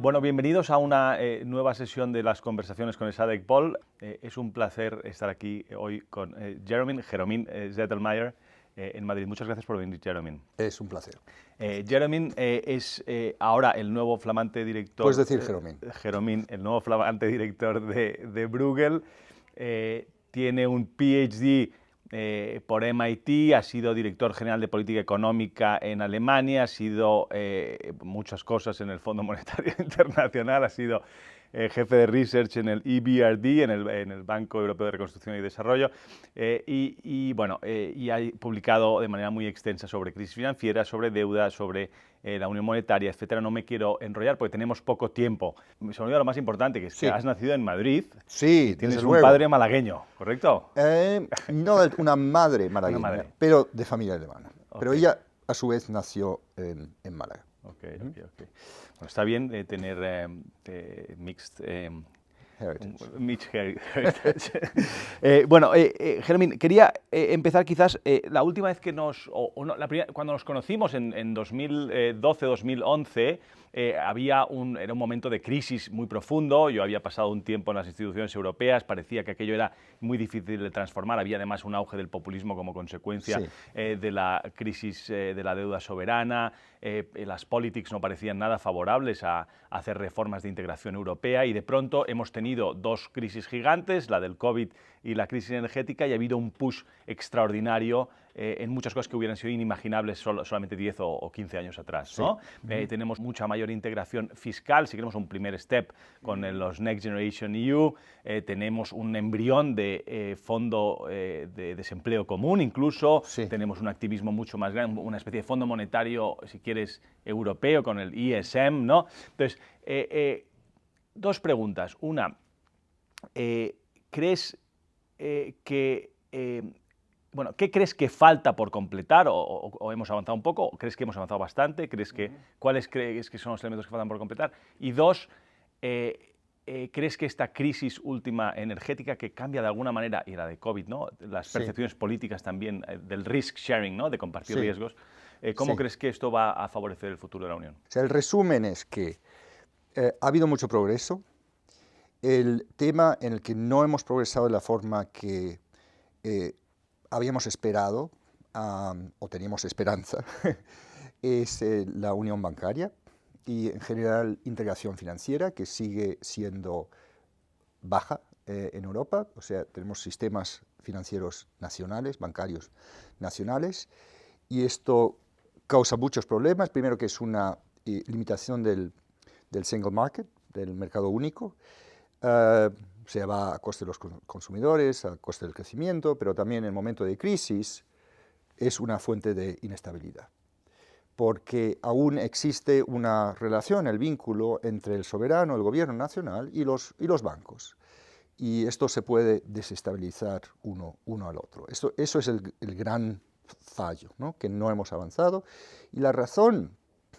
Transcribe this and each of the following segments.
Bueno, bienvenidos a una nueva sesión de las conversaciones con Sadek Paul. Es un placer estar aquí hoy con Jeromín Zettelmeier en Madrid. Muchas gracias por venir, Jeromín. Es un placer. Jeromín es ahora el nuevo flamante director... Puedes decir Jeromín. Jeromín, el nuevo flamante director de Bruegel. Tiene un PhD por MIT, ha sido director general de política económica en Alemania, ha sido muchas cosas en el Fondo Monetario Internacional, ha sido jefe de research en el EBRD, en el Banco Europeo de Reconstrucción y Desarrollo, y ha publicado de manera muy extensa sobre crisis financiera, sobre deuda, sobre la unión monetaria, etcétera. No me quiero enrollar porque tenemos poco tiempo. Me se me olvidó lo más importante, que es que has nacido en Madrid. Sí, Tienes desde un luego. padre malagueño, ¿correcto? No, una madre malagueña, pero de familia alemana. Okay. Pero ella, a su vez, nació en Málaga. Okay. Bueno, está bien tener mixed heritage. Jeromín, quería empezar quizás la última vez que cuando nos conocimos en 2012-2011, era un momento de crisis muy profundo. Yo había pasado un tiempo en las instituciones europeas, parecía que aquello era muy difícil de transformar. Había además un auge del populismo como consecuencia de la crisis de la deuda soberana. Las politics no parecían nada favorables a hacer reformas de integración europea, y de pronto hemos tenido dos crisis gigantes, la del COVID y la crisis energética, y ha habido un push extraordinario en muchas cosas que hubieran sido inimaginables solamente 10 o 15 años atrás, ¿no? Tenemos mucha mayor integración fiscal, si queremos un primer step con los Next Generation EU, tenemos un embrión de fondo de desempleo común incluso, tenemos un activismo mucho más grande, una especie de fondo monetario, si quieres, europeo con el ESM, ¿no? Entonces, dos preguntas. Una, ¿crees que... ¿qué crees que falta por completar o hemos avanzado un poco? ¿O crees que hemos avanzado bastante? ¿Cuáles crees que son los elementos que faltan por completar? Y dos, ¿crees que esta crisis última energética que cambia de alguna manera, y la de COVID, ¿no? Las percepciones políticas también del risk sharing, ¿no? De compartir riesgos, ¿cómo crees que esto va a favorecer el futuro de la Unión? O sea, el resumen es que ha habido mucho progreso. El tema en el que no hemos progresado de la forma que habíamos esperado o teníamos esperanza es la unión bancaria y en general integración financiera, que sigue siendo baja en Europa. O sea, tenemos sistemas financieros nacionales, bancarios nacionales, y esto causa muchos problemas. Primero, que es una limitación del single market, del mercado único. Se va a coste de los consumidores, a coste del crecimiento, pero también en el momento de crisis es una fuente de inestabilidad, porque aún existe una relación, el vínculo entre el soberano, el gobierno nacional y los bancos, y esto se puede desestabilizar uno al otro. Eso es el gran fallo, ¿no? Que no hemos avanzado, y la razón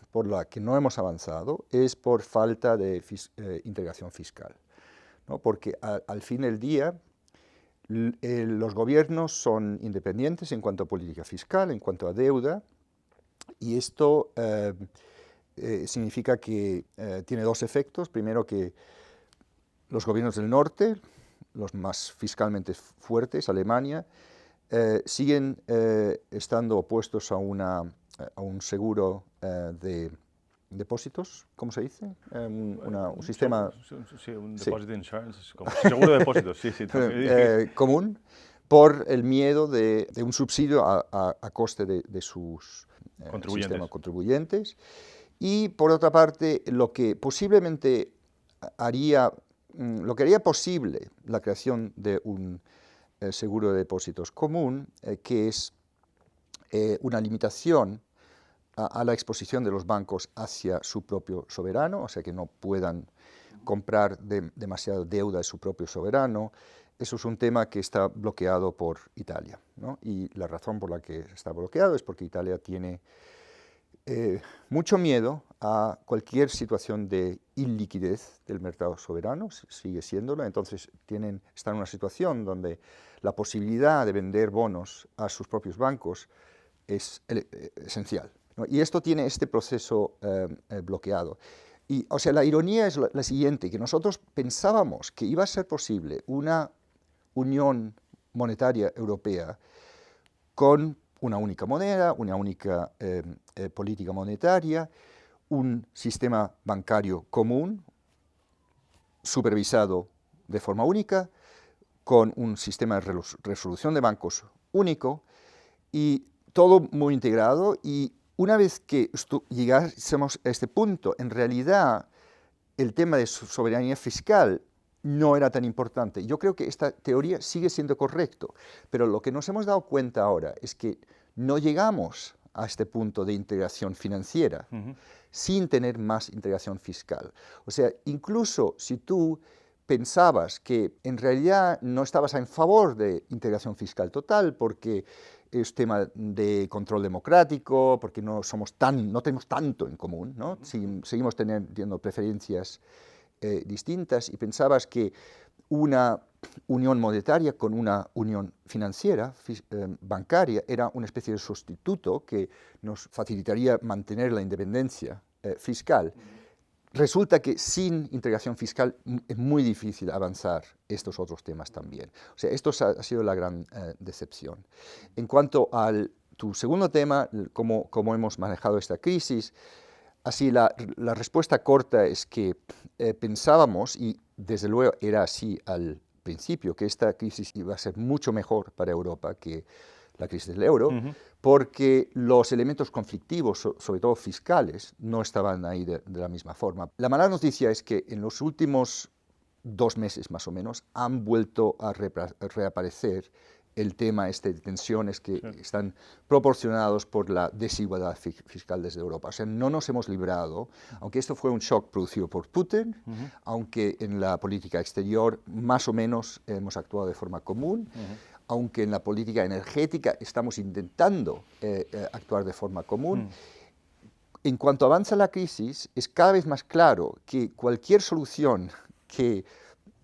por la que no hemos avanzado es por falta de integración fiscal, ¿no? Porque al fin del día los gobiernos son independientes en cuanto a política fiscal, en cuanto a deuda, y esto significa que tiene dos efectos. Primero, que los gobiernos del norte, los más fiscalmente fuertes, Alemania, siguen estando opuestos a un seguro de depósitos, ¿cómo se dice? Un sistema... Sí, un deposit insurance, como seguro de depósitos, común, por el miedo de un subsidio a coste de sus contribuyentes. Y por otra parte, lo que posiblemente haría posible la creación de un seguro de depósitos común, que es una limitación a la exposición de los bancos hacia su propio soberano, o sea, que no puedan comprar demasiada deuda de su propio soberano. Eso es un tema que está bloqueado por Italia, ¿no? Y la razón por la que está bloqueado es porque Italia tiene mucho miedo a cualquier situación de iliquidez del mercado soberano, sigue siéndolo. Entonces están en una situación donde la posibilidad de vender bonos a sus propios bancos es esencial, ¿no? Y esto tiene este proceso bloqueado. Y, o sea, la ironía es la siguiente, que nosotros pensábamos que iba a ser posible una unión monetaria europea con una única moneda, una única política monetaria, un sistema bancario común, supervisado de forma única, con un sistema de resolución de bancos único, y todo muy integrado. Y una vez que llegásemos a este punto, en realidad el tema de soberanía fiscal no era tan importante. Yo creo que esta teoría sigue siendo correcta, pero lo que nos hemos dado cuenta ahora es que no llegamos a este punto de integración financiera sin tener más integración fiscal. O sea, incluso si tú pensabas que en realidad no estabas en favor de integración fiscal total porque es tema de control democrático, porque no tenemos tanto en común, ¿no? Seguimos teniendo preferencias distintas, y pensabas que una unión monetaria con una unión financiera, bancaria, era una especie de sustituto que nos facilitaría mantener la independencia fiscal. Resulta que sin integración fiscal es muy difícil avanzar estos otros temas también. O sea, esto ha sido la gran decepción. En cuanto a tu segundo tema, cómo hemos manejado esta crisis, así la respuesta corta es que pensábamos, y desde luego era así al principio, que esta crisis iba a ser mucho mejor para Europa que la crisis del euro, porque los elementos conflictivos, sobre todo fiscales, no estaban ahí de la misma forma. La mala noticia es que en los últimos 2 meses más o menos han vuelto a reaparecer el tema de tensiones que están proporcionados por la desigualdad fiscal desde Europa. O sea, no nos hemos librado, aunque esto fue un shock producido por Putin, aunque en la política exterior más o menos hemos actuado de forma común, aunque en la política energética estamos intentando actuar de forma común. En cuanto avanza la crisis, es cada vez más claro que cualquier solución que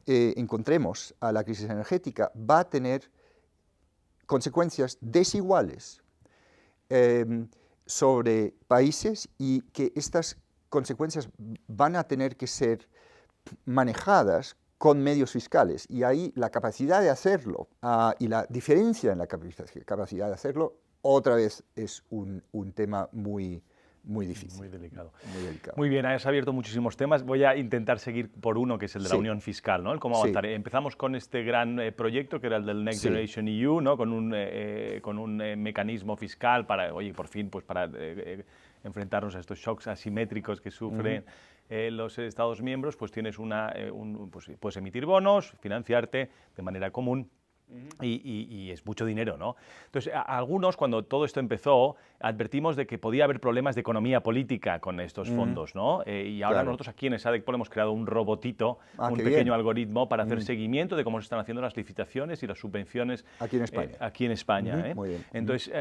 encontremos a la crisis energética va a tener consecuencias desiguales sobre países, y que estas consecuencias van a tener que ser manejadas con medios fiscales, y ahí la capacidad de hacerlo y la diferencia en la capacidad de hacerlo otra vez es un tema muy difícil. Muy delicado. Muy delicado. Muy bien, has abierto muchísimos temas. Voy a intentar seguir por uno, que es el de la unión fiscal, ¿no? El cómo avanzar. Empezamos con este gran proyecto, que era el del Next Generation EU, ¿no? Con un mecanismo fiscal para, oye, por fin, pues para enfrentarnos a estos shocks asimétricos que sufren los Estados miembros. Pues tienes pues puedes emitir bonos, financiarte de manera común. Y es mucho dinero, ¿no? Entonces, algunos, cuando todo esto empezó, advertimos de que podía haber problemas de economía política con estos fondos, ¿no? Y ahora nosotros aquí en SADCPol hemos creado un robotito, un pequeño algoritmo para hacer seguimiento de cómo se están haciendo las licitaciones y las subvenciones aquí en España. Aquí en España. Muy bien. Entonces,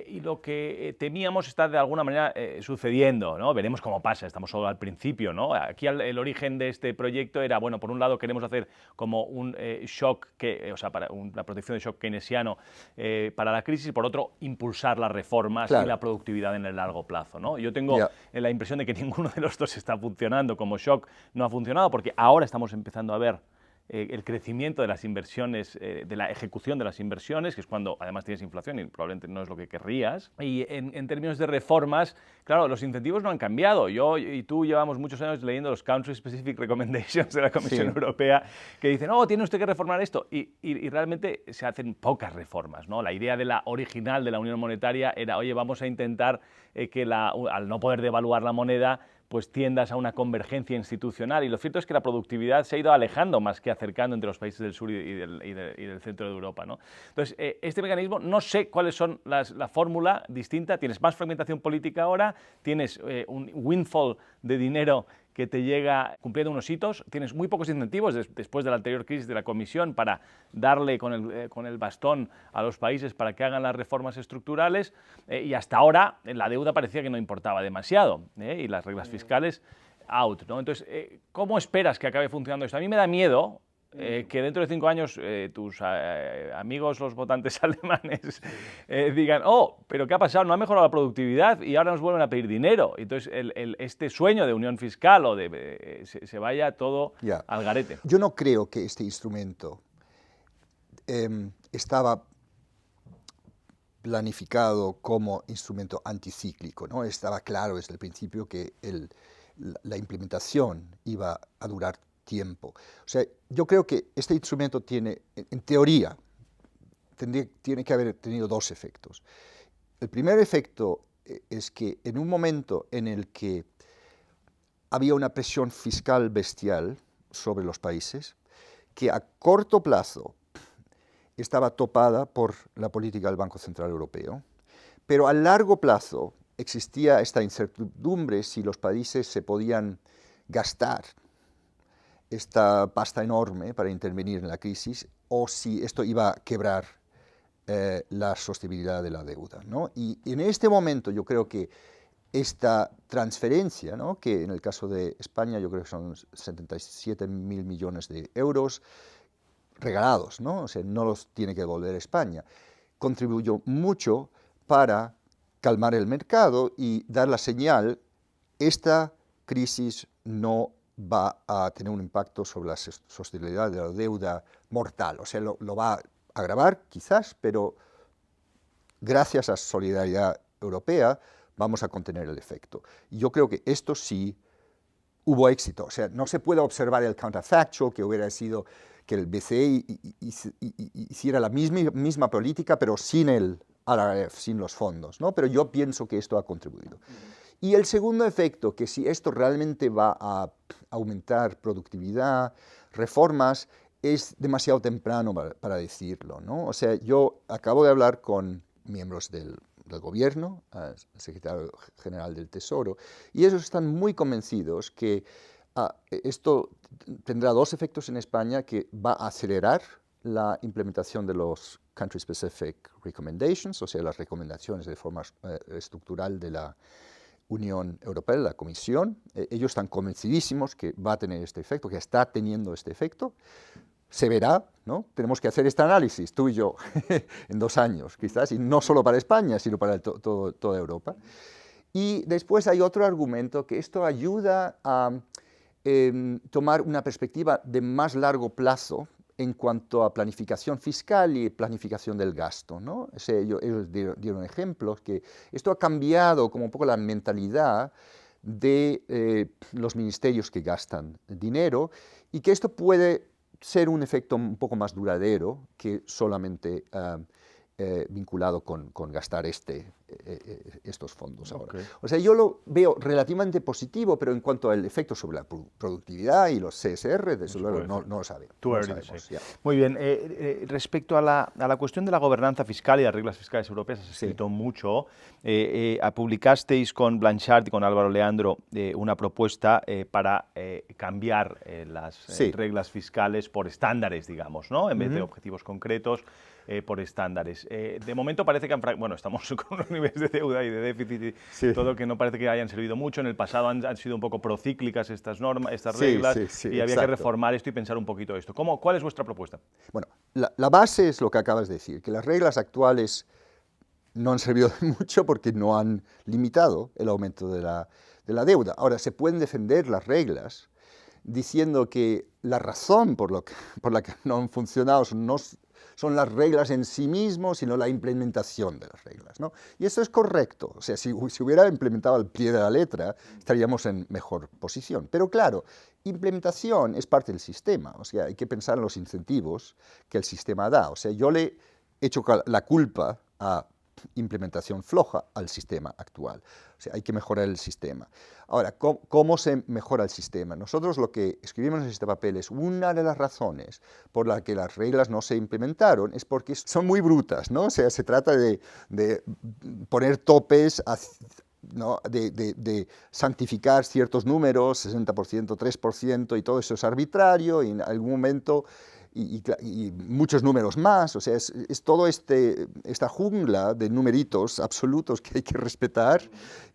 y lo que temíamos está de alguna manera sucediendo, ¿no? Veremos cómo pasa, estamos solo al principio, ¿no? Aquí el origen de este proyecto era, bueno, por un lado queremos hacer como un shock, para la protección de shock keynesiano para la crisis, y por otro, impulsar las reformas y la productividad en el largo plazo, ¿no? Yo tengo la impresión de que ninguno de los dos está funcionando. Como shock no ha funcionado, porque ahora estamos empezando a ver el crecimiento de las inversiones, de la ejecución de las inversiones, que es cuando además tienes inflación y probablemente no es lo que querrías. Y en términos de reformas, claro, los incentivos no han cambiado. Yo y tú llevamos muchos años leyendo los Country Specific Recommendations de la Comisión Europea, que dicen, oh, tiene usted que reformar esto, y realmente se hacen pocas reformas, ¿no? La idea de la original de la Unión Monetaria era, oye, vamos a intentar que al no poder devaluar la moneda, pues tiendas a una convergencia institucional, y lo cierto es que la productividad se ha ido alejando más que acercando entre los países del sur y del centro de Europa, ¿no? Entonces, este mecanismo, no sé cuáles son la fórmula distinta. Tienes más fragmentación política ahora, tienes un windfall de dinero que te llega cumpliendo unos hitos, tienes muy pocos incentivos después de la anterior crisis de la Comisión para darle con el bastón a los países para que hagan las reformas estructurales, y hasta ahora la deuda parecía que no importaba demasiado, y las reglas fiscales out, ¿no? Entonces, ¿cómo esperas que acabe funcionando esto? A mí me da miedo que dentro de 5 años tus amigos, los votantes alemanes, digan, oh, pero ¿qué ha pasado? No ha mejorado la productividad y ahora nos vuelven a pedir dinero. Entonces, este sueño de unión fiscal o de se vaya todo al garete. Yo no creo que este instrumento estaba planificado como instrumento anticíclico, ¿no? Estaba claro desde el principio que la implementación iba a durar tiempo. O sea, yo creo que este instrumento tiene, en teoría, tiene que haber tenido dos efectos. El primer efecto es que en un momento en el que había una presión fiscal bestial sobre los países, que a corto plazo estaba topada por la política del Banco Central Europeo, pero a largo plazo existía esta incertidumbre si los países se podían gastar esta pasta enorme para intervenir en la crisis o si esto iba a quebrar la sostenibilidad de la deuda, ¿no? Y en este momento yo creo que esta transferencia, ¿no?, que en el caso de España yo creo que son 77.000 millones de euros, regalados, ¿no? O sea, no los tiene que devolver España, contribuyó mucho para calmar el mercado y dar la señal, esta crisis no va a tener un impacto sobre la sostenibilidad de la deuda mortal, o sea, lo va a agravar quizás, pero gracias a solidaridad europea vamos a contener el efecto. Y yo creo que esto sí hubo éxito, o sea, no se puede observar el counterfactual que hubiera sido que el BCE hiciera la misma política, pero sin el RRF, sin los fondos, ¿no? Pero yo pienso que esto ha contribuido. Y el segundo efecto, que si esto realmente va a aumentar productividad, reformas, es demasiado temprano para decirlo, ¿no? O sea, yo acabo de hablar con miembros del gobierno, el secretario general del Tesoro, y ellos están muy convencidos que esto tendrá dos efectos en España, que va a acelerar la implementación de los Country Specific Recommendations, o sea, las recomendaciones de forma estructural de la Unión Europea, la Comisión. Ellos están convencidísimos que va a tener este efecto, que está teniendo este efecto. Se verá, ¿no? Tenemos que hacer este análisis, tú y yo, en 2 años, quizás, y no solo para España, sino para toda Europa. Y después hay otro argumento, que esto ayuda a tomar una perspectiva de más largo plazo en cuanto a planificación fiscal y planificación del gasto, ¿no? O sea, ellos dieron ejemplos que esto ha cambiado como un poco la mentalidad de los ministerios que gastan dinero y que esto puede ser un efecto un poco más duradero que solamente vinculado con gastar estos fondos ahora. Okay. O sea, yo lo veo relativamente positivo, pero en cuanto al efecto sobre la productividad y los CSR, desde luego no lo sabemos. Muy bien. Respecto a la cuestión de la gobernanza fiscal y las reglas fiscales europeas, has escrito mucho. Publicasteis con Blanchard y con Álvaro Leandro una propuesta para cambiar las reglas fiscales por estándares, digamos, ¿no? En vez de objetivos concretos, por estándares. De momento parece que estamos con unos niveles de deuda y de déficit y todo que no parece que hayan servido mucho. En el pasado han sido un poco procíclicas estas normas, estas reglas, y había que reformar esto y pensar un poquito esto. ¿Cuál es vuestra propuesta? Bueno, la base es lo que acabas de decir, que las reglas actuales no han servido de mucho porque no han limitado el aumento de la deuda. Ahora, se pueden defender las reglas diciendo que la razón por la que no han funcionado no son las reglas en sí mismos, sino la implementación de las reglas, ¿no? Y eso es correcto. O sea, si hubiera implementado al pie de la letra, estaríamos en mejor posición. Pero claro, implementación es parte del sistema. O sea, hay que pensar en los incentivos que el sistema da. O sea, yo le echo la culpa a implementación floja al sistema actual. O sea, hay que mejorar el sistema. Ahora, ¿cómo se mejora el sistema? Nosotros lo que escribimos en este papel es una de las razones por la que las reglas no se implementaron es porque son muy brutas, ¿no? O sea, se trata de poner topes, ¿no? de santificar ciertos números, 60%, 3%, y todo eso es arbitrario, y en algún momento y muchos números más, o sea, es todo esta jungla de numeritos absolutos que hay que respetar,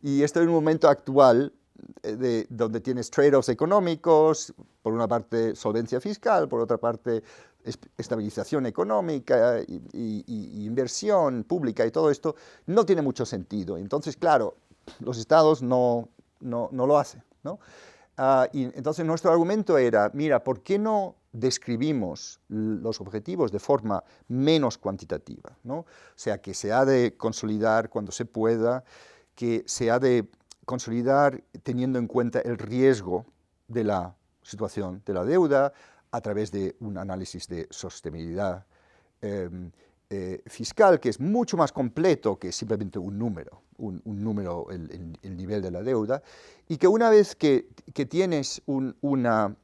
y esto en un momento actual donde tienes trade-offs económicos, por una parte solvencia fiscal, por otra parte estabilización económica y inversión pública y todo esto, no tiene mucho sentido. Entonces, claro, los estados no lo hacen, ¿no? Y entonces nuestro argumento era, mira, ¿por qué no describimos los objetivos de forma menos cuantitativa, ¿no? O sea, que se ha de consolidar cuando se pueda, que se ha de consolidar teniendo en cuenta el riesgo de la situación de la deuda a través de un análisis de sostenibilidad fiscal, que es mucho más completo que simplemente un número, el nivel de la deuda, y que una vez que tienes una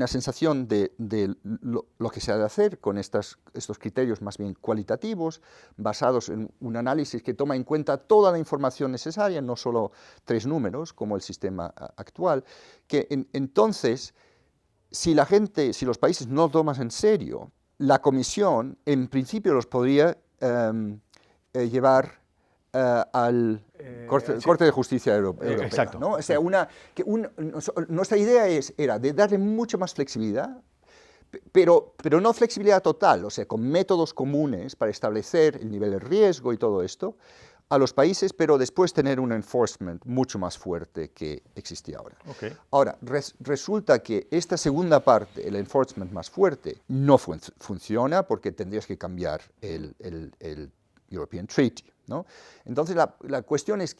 sensación de lo que se ha de hacer con estos criterios más bien cualitativos, basados en un análisis que toma en cuenta toda la información necesaria, no solo 3 números, como el sistema actual, que entonces, si los países no lo toman en serio, la Comisión, en principio, los podría llevar al Corte de Justicia Europea. Exacto. ¿no? O sea, nuestra idea era de darle mucho más flexibilidad, pero no flexibilidad total, o sea, con métodos comunes para establecer el nivel de riesgo y todo esto a los países, pero después tener un enforcement mucho más fuerte que existía ahora. Okay. Ahora, resulta que esta segunda parte, el enforcement más fuerte, no funciona porque tendrías que cambiar el European Treaty, ¿no? Entonces la cuestión es,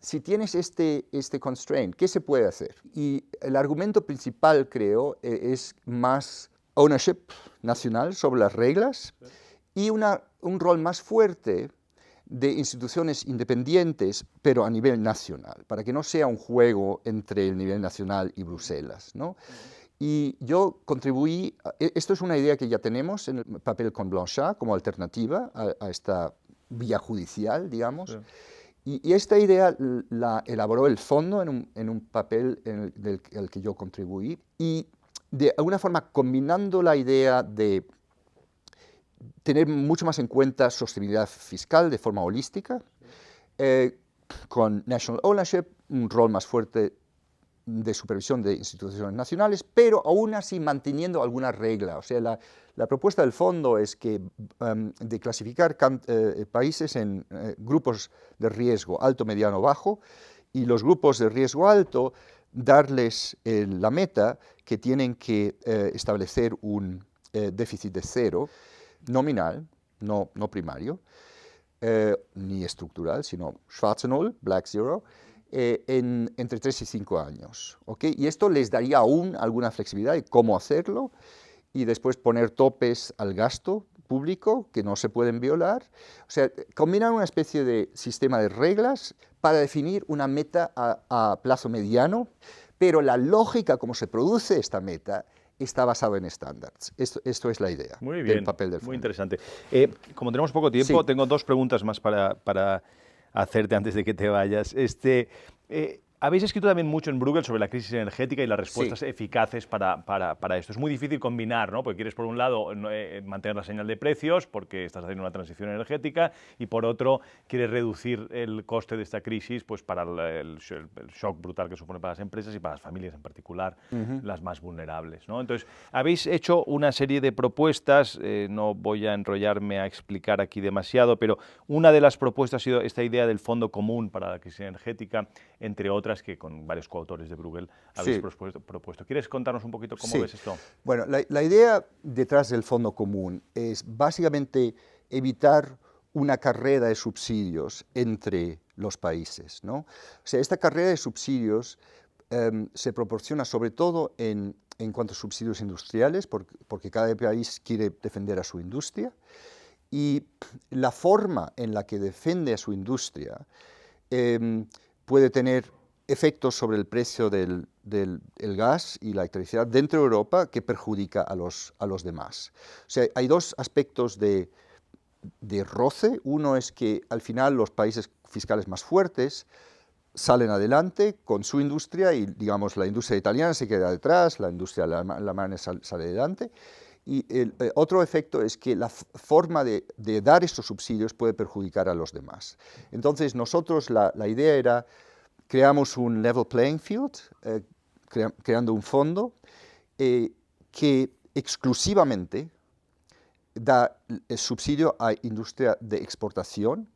si tienes este constraint, ¿qué se puede hacer? Y el argumento principal, creo, es más ownership nacional sobre las reglas y un rol más fuerte de instituciones independientes, pero a nivel nacional, para que no sea un juego entre el nivel nacional y Bruselas, ¿no? Y yo contribuí, esto es una idea que ya tenemos en el papel con Blanchard como alternativa a esta vía judicial, digamos, sí. y esta idea la elaboró el fondo en un papel el que yo contribuí, y de alguna forma combinando la idea de tener mucho más en cuenta sostenibilidad fiscal de forma holística, con national ownership, un rol más fuerte de supervisión de instituciones nacionales, pero aún así manteniendo alguna regla. O sea, la propuesta del fondo es que de clasificar países en grupos de riesgo alto, mediano, bajo, y los grupos de riesgo alto darles la meta que tienen que establecer un déficit de cero, nominal, no primario, ni estructural, sino schwarze Null, black zero, entre 3 y 5 años. ¿Okay? Y esto les daría aún alguna flexibilidad de cómo hacerlo y después poner topes al gasto público que no se pueden violar. O sea, combinar una especie de sistema de reglas para definir una meta a plazo mediano, pero la lógica como se produce esta meta está basado en estándares. Esto es la idea del papel del fondo. Muy interesante. Como tenemos poco tiempo, sí, tengo 2 preguntas más para hacerte antes de que te vayas. Habéis escrito también mucho en Bruegel sobre la crisis energética y las respuestas sí, eficaces para esto. Es muy difícil combinar, ¿no? Porque quieres, por un lado, mantener la señal de precios, porque estás haciendo una transición energética, y por otro, quieres reducir el coste de esta crisis pues, para el shock brutal que supone para las empresas y para las familias en particular, las más vulnerables, ¿no? Entonces, habéis hecho una serie de propuestas, no voy a enrollarme a explicar aquí demasiado, pero una de las propuestas ha sido esta idea del fondo común para la crisis energética, entre otras que con varios coautores de Bruegel habéis propuesto. ¿Quieres contarnos un poquito cómo ves esto? Bueno, la idea detrás del fondo común es básicamente evitar una carrera de subsidios entre los países, ¿no? O sea, esta carrera de subsidios se proporciona sobre todo en cuanto a subsidios industriales, porque cada país quiere defender a su industria, y la forma en la que defiende a su industria puede tener efectos sobre el precio del gas y la electricidad dentro de Europa que perjudica a los demás. O sea, hay 2 aspectos de roce. Uno es que al final los países fiscales más fuertes salen adelante con su industria y, digamos, la industria italiana se queda detrás, la industria alemana sale adelante. Y el otro efecto es que la forma de dar estos subsidios puede perjudicar a los demás. Entonces, nosotros la idea era creamos un level playing field, creando un fondo que exclusivamente da subsidio a industria de exportación,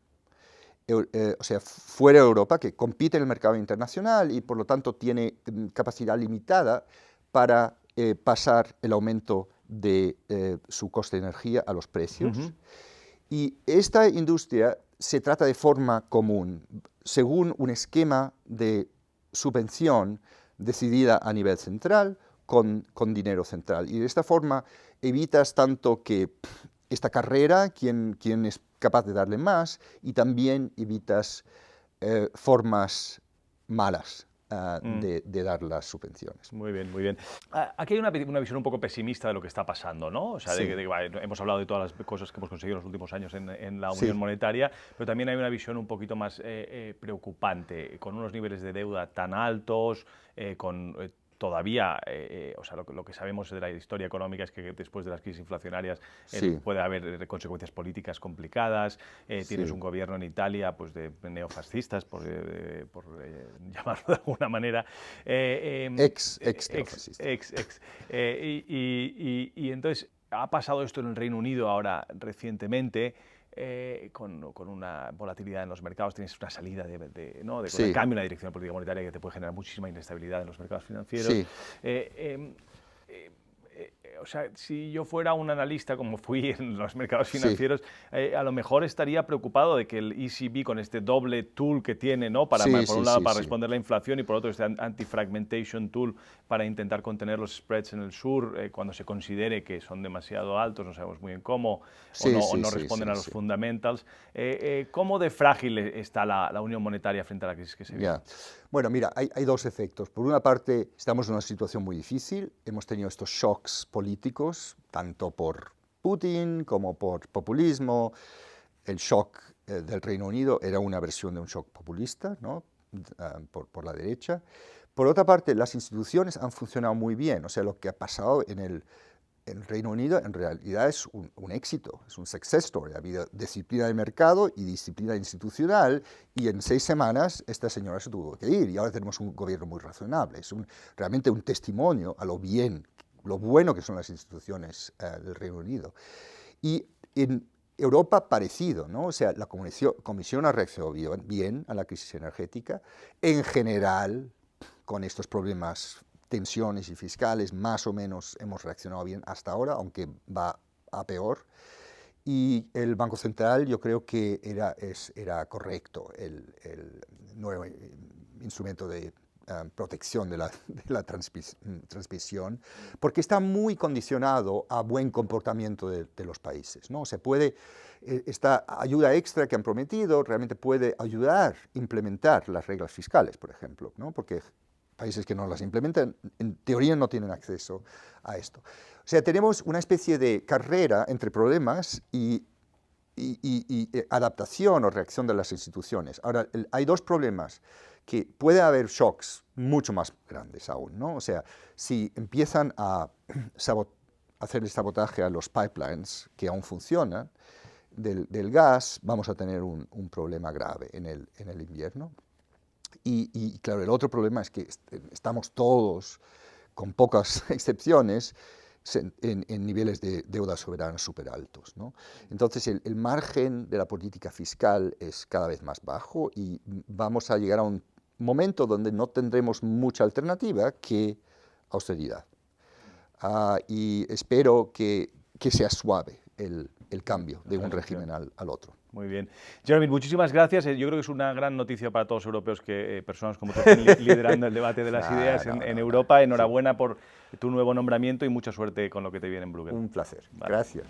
o sea, fuera de Europa, que compite en el mercado internacional y por lo tanto tiene capacidad limitada para pasar el aumento de su coste de energía a los precios. Y esta industria se trata de forma común, según un esquema de subvención decidida a nivel central, con dinero central. Y de esta forma evitas tanto que esta carrera, quién es capaz de darle más, y también evitas formas malas de dar las subvenciones. Muy bien, muy bien. Aquí hay una visión un poco pesimista de lo que está pasando, ¿no? O sea, Sí. hemos hablado de todas las cosas que hemos conseguido en los últimos años en la Sí. Unión Monetaria, pero también hay una visión un poquito más preocupante, con unos niveles de deuda tan altos, con todavía, o sea, lo que sabemos de la historia económica es que después de las crisis inflacionarias Sí. puede haber consecuencias políticas complicadas. Tienes Sí. un gobierno en Italia pues de neofascistas, por llamarlo de alguna manera. Ex neofascista. Y entonces ha pasado esto en el Reino Unido ahora recientemente. Con una volatilidad en los mercados, tienes una salida ¿no? Sí. de cambio en la dirección de política monetaria que te puede generar muchísima inestabilidad en los mercados financieros. Sí. O sea, si yo fuera un analista como fui en los mercados financieros, a lo mejor estaría preocupado de que el ECB, con este doble tool que tiene, ¿no? Por un lado para responder la inflación y por otro este anti-fragmentation tool para intentar contener los spreads en el sur, cuando se considere que son demasiado altos, no sabemos muy bien cómo, o no responden a los fundamentals. ¿Cómo de frágil está la unión monetaria frente a la crisis que se vive? Bueno, mira, hay dos efectos. Por una parte, estamos en una situación muy difícil. Hemos tenido estos shocks políticos, tanto por Putin como por populismo. El shock del Reino Unido era una versión de un shock populista, ¿no? por la derecha. Por otra parte, las instituciones han funcionado muy bien. O sea, lo que ha pasado en el Reino Unido en realidad es un éxito, es un success story. Ha habido disciplina de mercado y disciplina institucional, y en 6 semanas esta señora se tuvo que ir y ahora tenemos un gobierno muy razonable. Es realmente un testimonio a lo bueno que son las instituciones del Reino Unido. Y en Europa parecido, ¿no? O sea, la Comisión ha reaccionado bien a la crisis energética. En general, con estos problemas, tensiones y fiscales, más o menos hemos reaccionado bien hasta ahora, aunque va a peor. Y el Banco Central, yo creo que era correcto el nuevo instrumento de protección de la transmisión, porque está muy condicionado a buen comportamiento de los países, ¿no? Se puede, esta ayuda extra que han prometido realmente puede ayudar a implementar las reglas fiscales, por ejemplo, ¿no? Porque países que no las implementan, en teoría no tienen acceso a esto. O sea, tenemos una especie de carrera entre problemas y adaptación o reacción de las instituciones. Ahora, hay dos problemas, que puede haber shocks mucho más grandes aún, ¿no? O sea, si empiezan a hacer el sabotaje a los pipelines que aún funcionan del gas, vamos a tener un problema grave en el invierno. Y claro, el otro problema es que estamos todos, con pocas excepciones, en niveles de deuda soberana súper altos, ¿no? Entonces el margen de la política fiscal es cada vez más bajo y vamos a llegar a un momento donde no tendremos mucha alternativa que austeridad. Y espero que sea suave el cambio de un régimen al otro. Muy bien. Jeremy, muchísimas gracias. Yo creo que es una gran noticia para todos los europeos que personas como tú estén liderando el debate de las ideas en Europa. Enhorabuena por tu nuevo nombramiento y mucha suerte con lo que te viene en Bruegel. Un placer. Vale. Gracias.